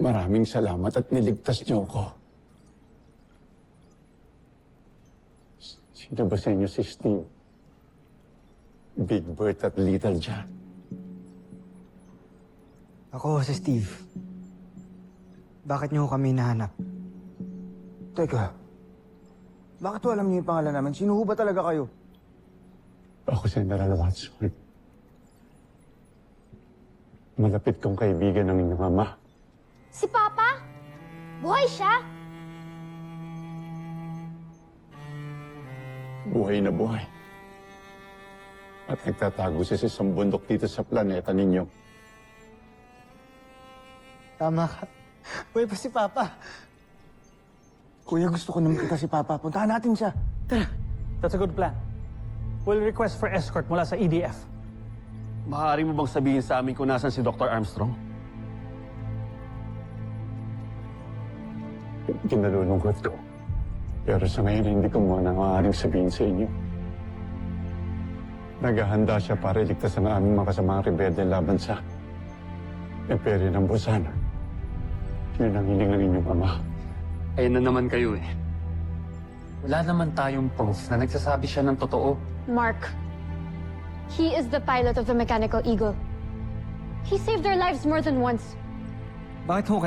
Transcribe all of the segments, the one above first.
Maraming salamat at niligtas niyo ko. Sino ba sa inyo si Steve? Big Bert at Little John. Ako si Steve. Bakit niyo kami nahanap? Teka, bakit alam niyo yung pangalan namin? Sino ho ba talaga kayo? Ako si General Watson. Malapit kong kaibigan ng inyong ama. Si Papa? Buhay siya? Buhay na buhay. At nagtatago siya sa isang bundok dito sa planeta ninyo. Tama ka. Buhay pa si Papa. Kuya, gusto ko naman kita si Papa. Puntahan natin siya. That's a good plan. We'll request for escort mula sa EDF. Maaari mo bang sabihin sa amin kung nasan si Dr. Armstrong? Kinalulungkot ko. Pero sa ngayon, hindi ko muna maaaring sabihin sa inyo. Naghahanda siya para iligtas ang aming mga kasamang rebelde laban sa Imperyo ng Busan. Yun ang hiling ng inyong ama. Ayun na naman kayo eh. Wala naman tayong proof na nagsasabi siya ng totoo. Mark. He is the pilot of the Mechanical Eagle. He saved their lives more than once. Bakit ho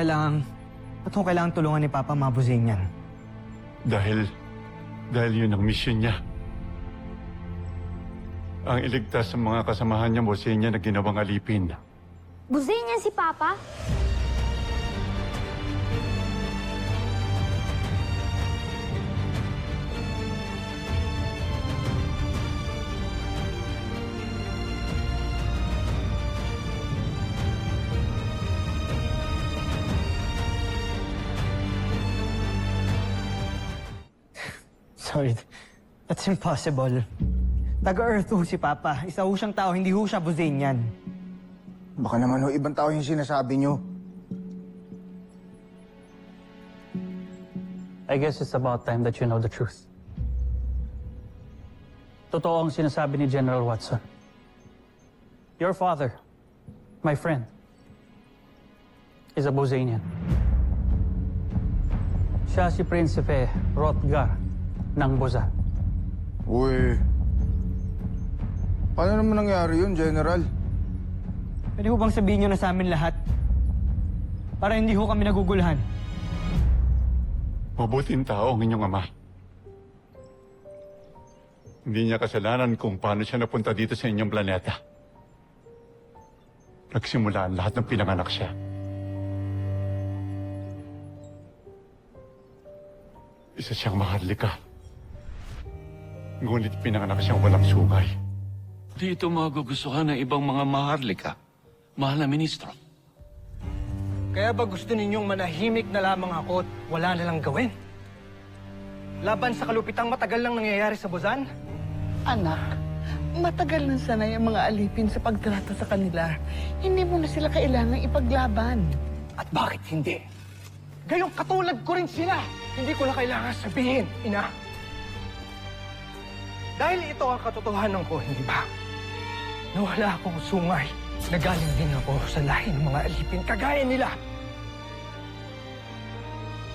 kailangan tulungan ni Papa mabusin yan? Dahil yun ang mission niya. Ang iligtas sa mga kasamahan niya, Bosenya, na ginawang alipin. Busin niya si Papa? Sorry, that's impossible. Taga-Earth ho si Papa. Isa ho siyang tao, hindi ho siya Buzanian. Baka naman ho, ibang tao yung sinasabi niyo. I guess it's about time that you know the truth. Totoo ang sinasabi ni General Watson. Your father, my friend, is a Buzanian. Siya si Prinsipe Rotgar ng Buzan. Uy, paano naman nangyari yun, General? Pwede ho bang sabihin niyo na sa amin lahat? Para hindi ho kami naguguluhan. Mabuting tao ang inyong ama. Hindi niya kasalanan kung paano siya napunta dito sa inyong planeta. Nagsimula ang lahat ng pinanganak siya. Isa siyang maharlika. Ngunit pinanganak siyang walang sungay. Dito magugustuhan ng ibang mga maharlika, mahal na ministro. Kaya ba gusto ninyong manahimik na lamang ako at wala na lang gawin? Laban sa kalupitang matagal lang nangyayari sa Buzan? Anak, matagal na sanay ang mga alipin sa pagtrato sa kanila. Hindi mo na sila kailangang ipaglaban. At bakit hindi? Gayong katulad ko rin sila. Hindi ko na kailangan sabihin, ina. Dahil ito ang katotohanan ko, hindi ba? Nawala akong sungay. Nagaling din ako sa lahi ng mga alipin kagaya nila.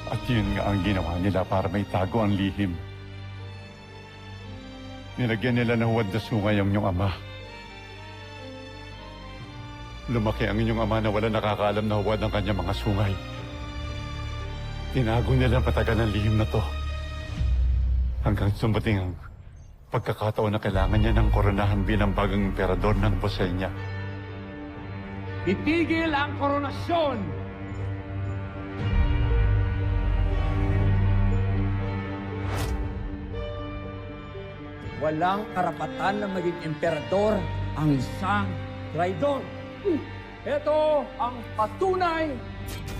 At yun nga ang ginawa nila para may tago ang lihim. Nilagyan nila ng huwad na sungay ang inyong ama. Lumaki ang inyong ama na wala nakakaalam na huwad ang kanyang mga sungay. Tinago nila patagal ang lihim na to. Hanggang sumbating ang pagkakataon na kailangan niya ng koronahan bilang bagong emperador ng Bosenya. Itigil ang koronasyon! Walang karapatan na maging emperador ang isang traidor. Ito ang patunay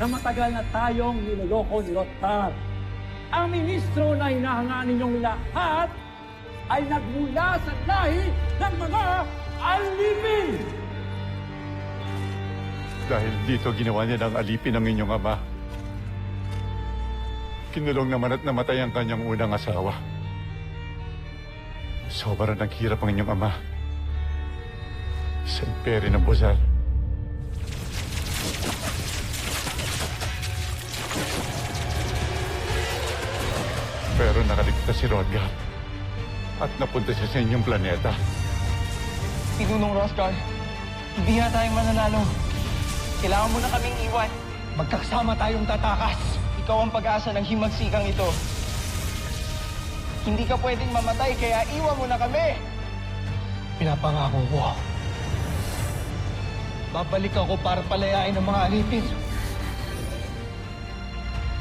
na matagal na tayong niloloko ni Rotgar. Ang ministro na hinahangaan ninyong lahat ay nagmula sa lahi ng mga alipin! Dahil dito ginawa niya ng alipin ang inyong ama. Kinulong naman at namatay ang kanyang unang asawa. Sobrang naghirap ang inyong ama sa imperyo ng Buzal. pumunta si Rodgar. At napunta siya sa inyong planeta. Pinunong Roscar, hindi na tayo mananalo. Kailangan mo na kaming iwan. Magkakasama tayong tatakas. Ikaw ang pag-asa ng himagsikang ito. Hindi ka pwedeng mamatay, kaya iwan mo na kami. Pinapangako ko. Babalik ako para palayain ang mga alipin.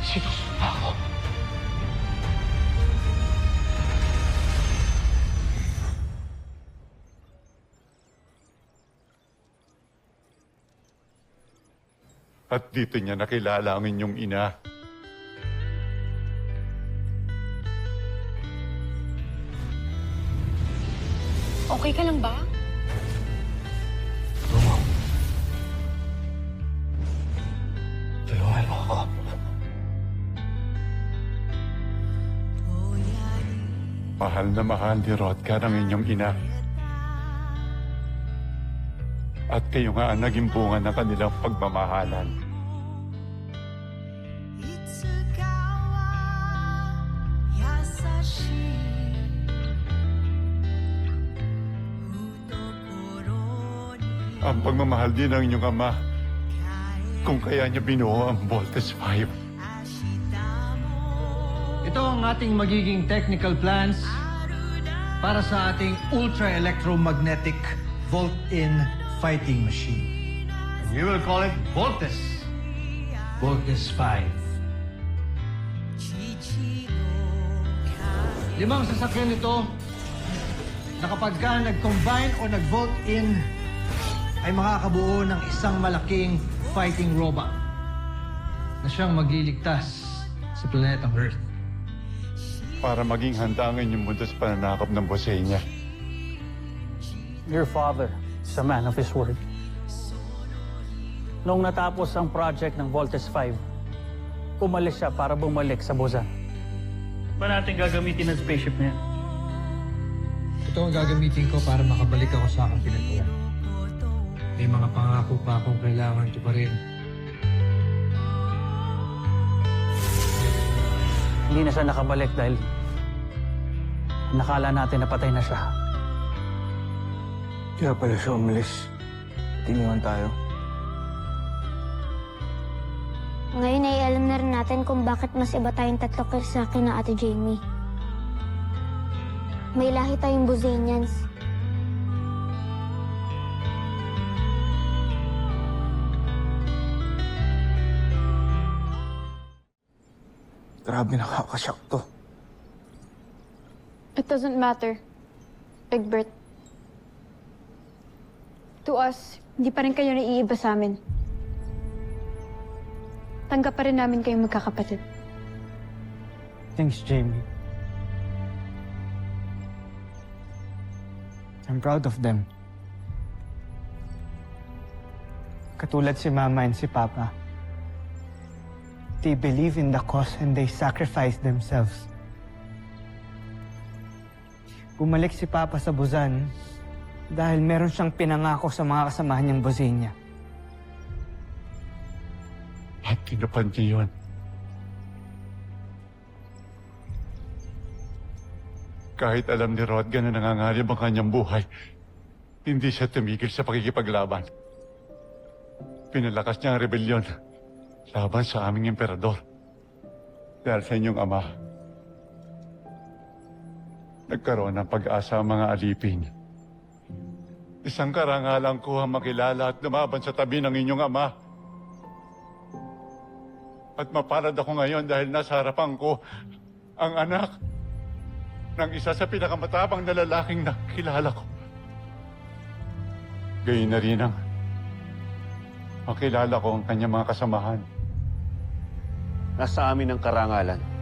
Sinusumpa ako. At dito niya nakilala ang inyong ina. Okay ka lang ba? Tulungan mo ako. Mahal na mahal ni Rodgar ang inyong ina. At kayo nga ang naging bunga ng kanilang pagmamahalan. Ang pagmamahal din ng inyong ama kung kaya niya binuo ang Voltes 5. Ito ang ating magiging technical plans para sa ating ultra-electromagnetic Volt-in fighting machine. And we will call it Voltes. Voltes 5. 5 sasakyan ito na kapag ka nag-combine o nag-Volt-in ay makakabuo ng isang malaking fighting robot na siyang magliligtas sa planetang Earth. Para maging handa ang inyong mundo sa pananakop ng Bosenia. Your father is a man of his word. Noong natapos ang project ng Voltes 5, umalis siya para bumalik sa Buzan. Ba natin gagamitin ang spaceship niya? Ito ang gagamitin ko para makabalik ako sa aking pinagkuhan. May mga pangako pa akong kailangan tuparin. Hindi na siya nakabalik dahil nakala natin na patay na siya. Kaya pala siya umalis. Tiniwan tayo. Ngayon ay alam na rin natin kung bakit mas iba tayong tatlo kaysa akin na Ate Jamie. May lahi tayong Buzanians. Grabe, nakakashock to. It doesn't matter, Egbert. To us, hindi pa rin kayo naiiba sa amin. Tanggap pa rin namin kayong magkakapatid. Thanks, Jamie. I'm proud of them. Katulad si Mama and si Papa. They believe in the cause and they sacrifice themselves. Bumalik si Papa sa Buzan dahil meron siyang pinangako sa mga kasamahan niyang Bosenia. At tinupad niya yun. Kahit alam ni Rodgar na nangangarib ang kanyang buhay, hindi siya tumigil sa pakikipaglaban. Pinalakas niya ang rebelyon laban sa aming emperador. Dahil sa inyong ama, nagkaroon ng pag-asa ang mga alipin. Isang karangalan ko ang makilala at lumaban sa tabi ng inyong ama. At mapalad ako ngayon dahil nasa harapan ko ang anak ng isa sa pinakamatabang na lalaking nakilala ko. Gayon na rin ang makilala ko ang kanyang mga kasamahan. Nasa amin ang karangalan.